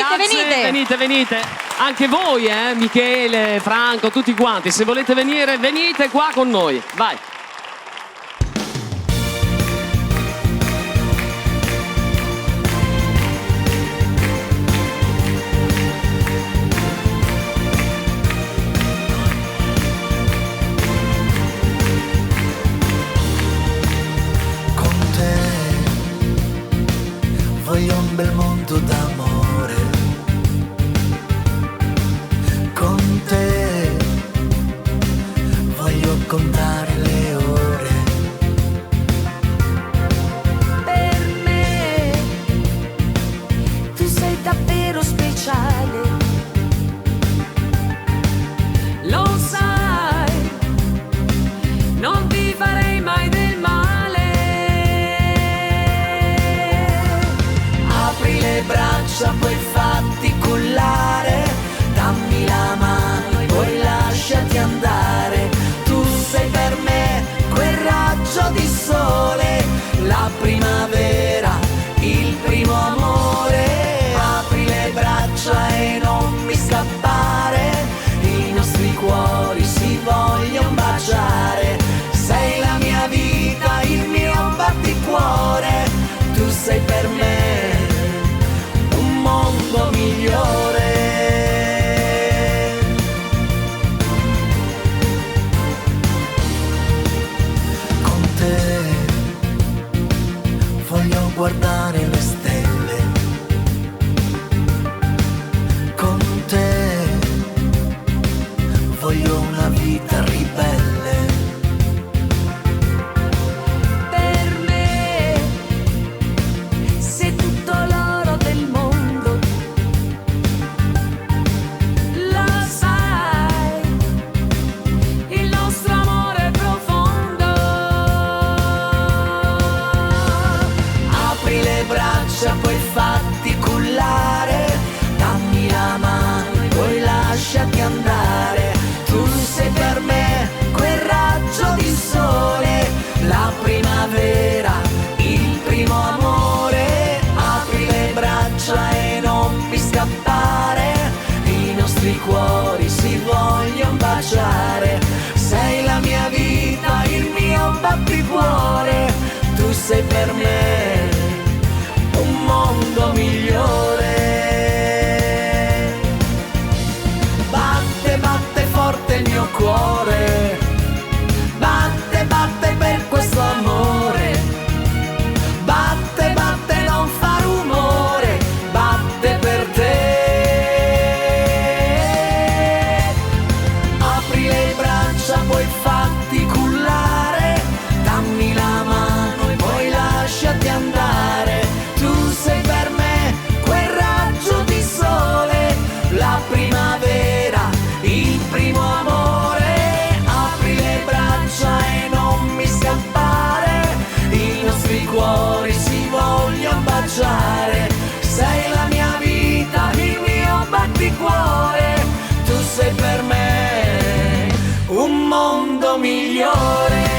ragazze, venite. Anche voi, Michele, Franco, tutti quanti. Se volete venire, venite qua con noi. Vai. Voglio un bel mondo d'amore, con te voglio contare le ore. Per me tu sei davvero speciale, lo sai, non ti farei mai del male. Le braccia, poi fatti cullare, dammi la mano e poi lasciati andare. Tu sei per me quel raggio di sole, la primavera, il primo amore. Apri le braccia e non mi scappare, i nostri cuori si vogliono baciare. Sei la mia vita, il mio batticuore, tu sei per me mondo migliore. Con te voglio guardare le stelle, con te voglio una vita ribelle. Per me sei tutto l'oro del mondo, il nostro amore è profondo. Apri le braccia, poi fatti cullare, dammi la mano e poi lasciati andare. Tu sei per me quel raggio di sole, la primavera, il primo amore. Apri le braccia e non mi scappare, i nostri cuori si vogliono baciare. Sei la mia vita, il mio batticuore, tu sei per me un mondo migliore. Batte, batte forte il mio cuore, batte, batte per questo amore. Batte, batte, non fa rumore, batte per te. Apri le braccia, poi fatti cullare, dammi la mano e poi lasciati andare. Tu sei per me quel raggio di sole, la primavera, il primo amore. Apri le braccia e non mi scappare, i nostri cuori si vogliono baciare. Sei la mia vita, il mio batticuore, tu sei per me un mondo migliore.